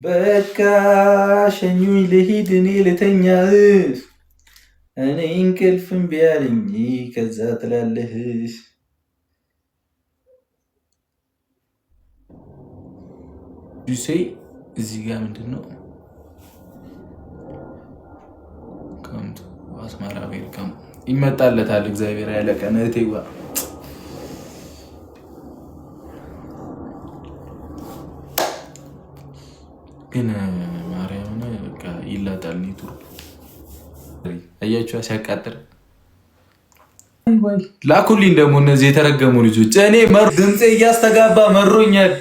በቃ ሸኙኝ ልሂድ እኔ ልተኛ እኔ እንቅልፍ እምቢ አለኝ ከዛ ትላለህ ዱሴይ እዚህ ጋር ምንድን ነው ከምቱ አስመራ ዌልካም ይመጣለታል እግዚአብሔር ያለቀን እህቴዋ ግን ማርያምን በቃ ይላጣል ኔትወርክ አያችሁ ሲያቃጥር ላኩልኝ ደግሞ እነዚህ የተረገሙ ልጆች እኔ ድምፄ እያስተጋባ መሮኛል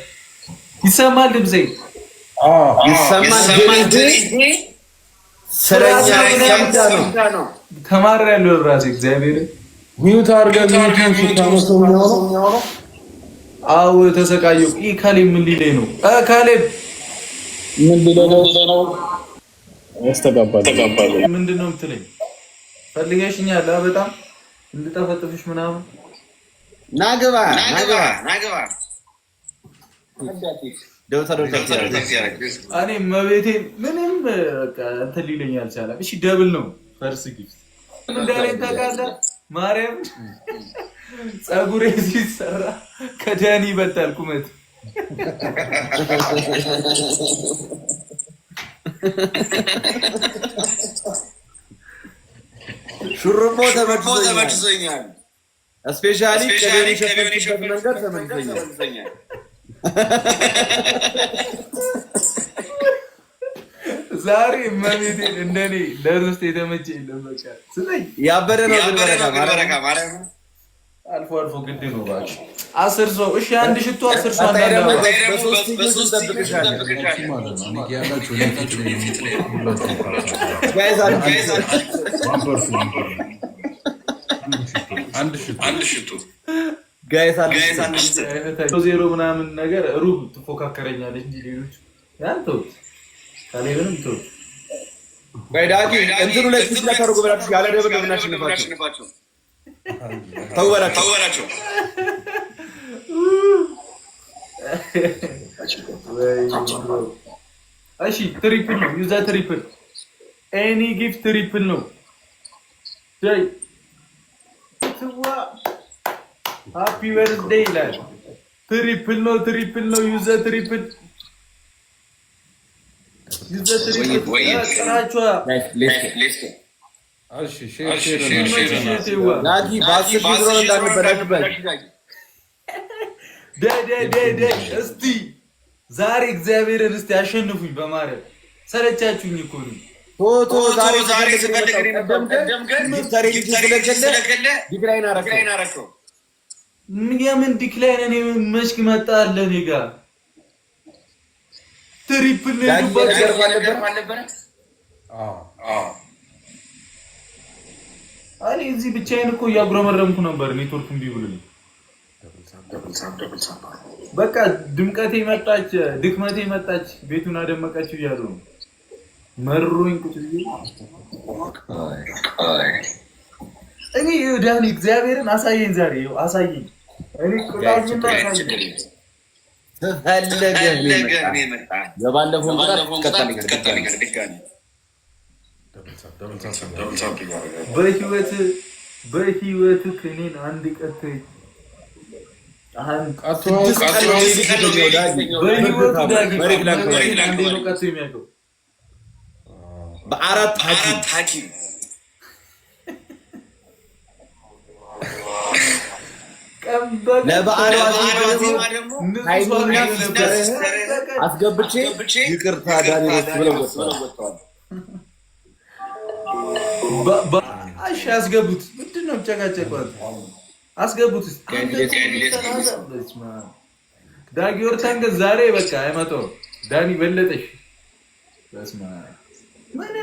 ይሰማል ድምፄ ተማሪያለሁ ራሴ እግዚአብሔር ሚውት አድርገህ አዎ ተሰቃየሁ ካሌብ ምን ሊለኝ ነው ካሌብ ምንድን ነው የምትለኝ? ፈልገሽኛል በጣም እንድጠፈጥፍሽ ምናምን ናግባ እኔ መቤቴ ምንም እንትን ሊለኝ አልቻለም። እሺ ደብል ነው ፈርስ ጊፍት እንዳለኝ ታውቃለህ። ማርያም ፀጉሬ ሲሰራ ከዳኒ ይበልጣል ቁመት ሹርቦ ተመችቶኛል። ስፔሻሊ ከደኒ ሸፈንሽበት መንገድ ተመችቶኛል። ዛሬ መቤቴን እንደኔ ለርስት የተመቸ የለም። በቃ ስለኝ ያበደ ነው በረካ ማለት አልፎ አልፎ ግድ ነው እባክህ። 10 ሰው እሺ፣ አንድ ሽቶ 10 ሰው አንዳንድ በሶስት ጊዜ ተጠብቀሻል። አንድ ሽቶ ጋይስ ዜሮ ምናምን ነገር ሩብ ትፎካከረኛለች እንጂ ሌሎች ያንተው ካሌብንም ተው ባይዳጊ እንትኑ ላይ ስለተርጎ ብላችሁ ያለ ደብል ነው እናሽንፋቸው ተወራቸው እሺ ትሪፕል ነው ዩዛ ትሪፕል ኤኒ ጊፍት ትሪፕል ነው ዳይ ትዋ ሃፒ በርዝዴይ ይላል ትሪፕል ነው ዩዛ ትሪፕል ቀናቸዋ እስቲ ዛሬ እግዚአብሔርን እስቲ አሸንፉኝ በማርያም ሰለቻችሁኝ እኮ ነው ቶቶ ዛሬ ዲክላይን አደረከው የምን ዲክላይን እኔ መች መጣለ እኔ ጋር ትሪፕል ነው እኔ እዚህ ብቻዬን እኮ እያጉረመረምኩ ነበር። ኔትወርክ እምቢ ብሎኝ በቃ ድምቀቴ መጣች፣ ድክመቴ መጣች፣ ቤቱን አደመቀችው እያሉ ነው። መሮኝ ቁጭ ብዬ እኔ ዳኒ እግዚአብሔርን አሳየኝ፣ ዛሬ አሳየኝ። እኔ ቁጣኝና አሳየኝ ተፈለገ የመጣ የባለፈው ቀጣይ በህይወት ከኔን አንድ ቀተይ በአራት ሐኪም ለበዓል አስገብቼ ይቅርታ ዳኒ ብለው ወጥተዋል። እሺ አስገቡት። ምንድን ነው ጨቃጨቋት? አስገቡት። ዳጊ ወርታንገ ዛሬ በቃ አይመጣውም። ዳኒ በለጠሽ። በስመ አብ መቼ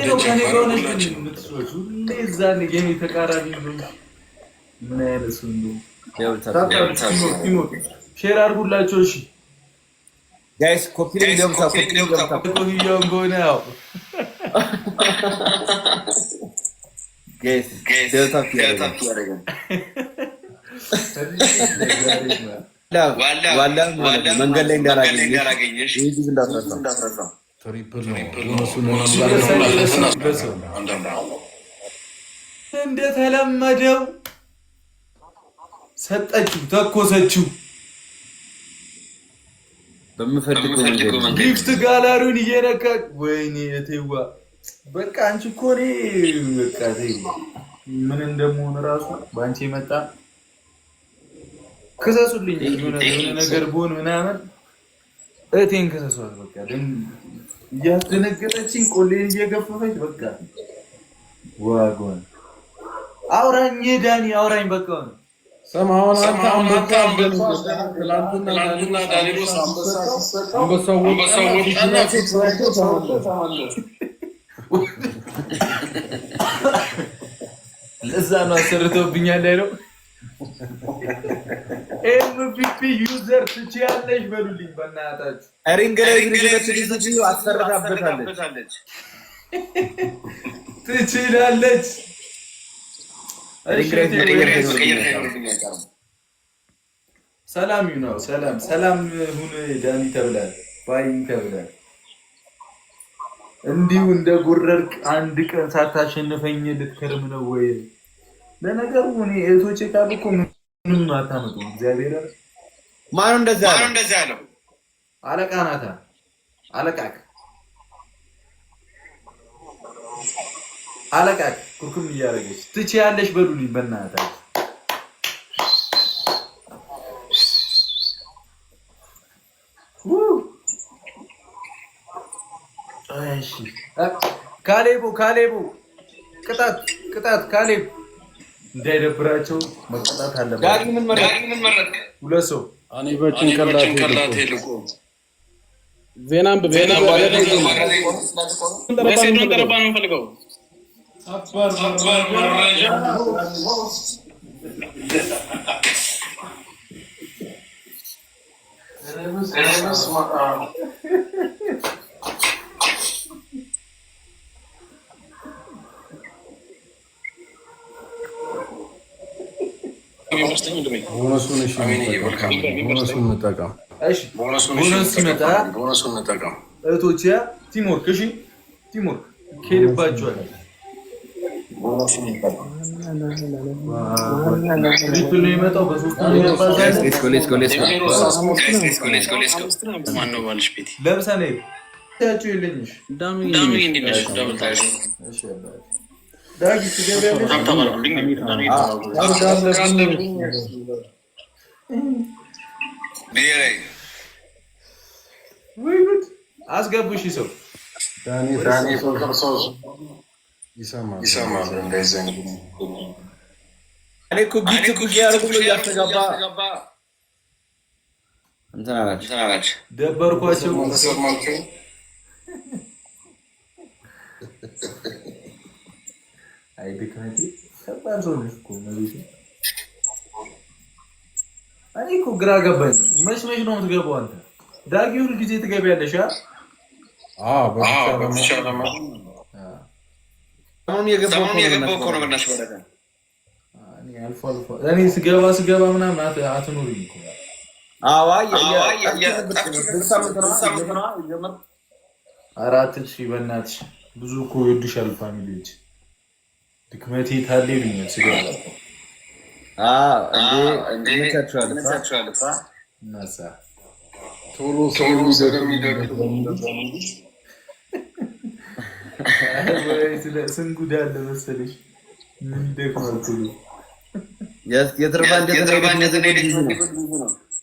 ነው ከኔ ጋር ሆነሽ የምትጮች? ሁሌ እዛ የኔ ተቃራኒ ነው። ምን አይነት ሰው እንደው ሼር አድርጉላቸው። እሺ ጋይስ ኮፒ ሊንክ ገብታ ነው ጋይስ ደልታ ያደርጋል ዋላ መንገድ ላይ እንዳላገኘሽ ይህ እንዳትረሳ። ትሪፕል ነው እንደተለመደው ሰጠችው፣ ተኮሰችው። በምፈልገው መንገድ ጊፍት ጋላሪውን እየነካች ወይኔ እቴዋ በቃ አንቺ እኮ እኔ በቃ ምን እንደምሆን እራሱ በአንቺ የመጣ ክሰሱልኝ። የሆነ ነገር ብሆን ምናምን እቴን ክሰሷት። በቃ እያስደነገጠችኝ ቆሌን እየገፈፈች በቃ ዋጓን አውራኝ ዳኒ አውራኝ በቃ ነው ሰማውን አንተ አንበሳ ትላንትና ዳኒሮስ አንበሳው ለዛ ነው አሰርቶብኛል አይደል? ኤምቪፒ ዩዘር ትችያለሽ በሉልኝ በእናታችሁ። ሪንግሬዝ አሰርታበታለች ትችላለች። ሰላም ነው ሰላም ሁን ዳኒ ተብላል ባይ ተብላል። እንዲሁ እንደ ጉረርክ አንድ ቀን ሳታሸንፈኝ ልትከርም ነው ወይ? ለነገሩ እኔ እህቶቼ ካሉ እኮ ምንም አታመጡም። እግዚአብሔር ማን እንደዛ ያለው አለቃ ናታ አለቃክ ኩርኩም እያደረገች ትችያለሽ በሉልኝ በእናታችሁ። እሺ ካሌቦ ቅጣት ካሌብ እንዳይደብራቸው መቅጣት አለበት። ዳኒ ምን መረጥክ? ሁለት ሰው እኔ በጭንቅላቴ ልቆ ዜናም ቦነሱን እንጠቀም እህቶቼ። ቲምወርክ እሺ፣ ቲምወርክ ከሄድባችኋል። ትሪፕል ነው የመጣው በሶስት ለምሳሌ ያቸው የለኝሽ ዳጊ አስገቡሽ ሰው ይሰማል እንዳይዘኝ እኔ እኮ ቢት እኮ ያርጉ ነው ያስተጋባ እንትና ናች ደበርኳቸው። አይ ድክመቴ ከባድ ሰው ነሽ እኮ ማለት ነው። እኔ እኮ ግራ ገባኝ። መች ነው የምትገባው አንተ? ዳጊ ሁሉ ጊዜ ትገቢያለሽ? በተቻለ ሰሞኑን የገባው እኮ ነው በእናትሽ በረከ። እኔ አልፎ እኔ ስገባ ምናምን አትኖሪም እኮ። አራት ሺህ በእናትሽ ብዙ እኮ ይወዱሻል ፋሚሊዎች። ድክመቴ ታሌ ብኛል ስገባ እናሳ ቶሎ ስለሚደግ ስንጉዳ አለ መሰለሽ። ምን ይደክማል ቶሎ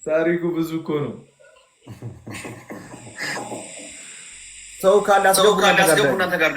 ታሪኩ ብዙ እኮ ነው። ሰው ካላስገቡ እናንተ ጋር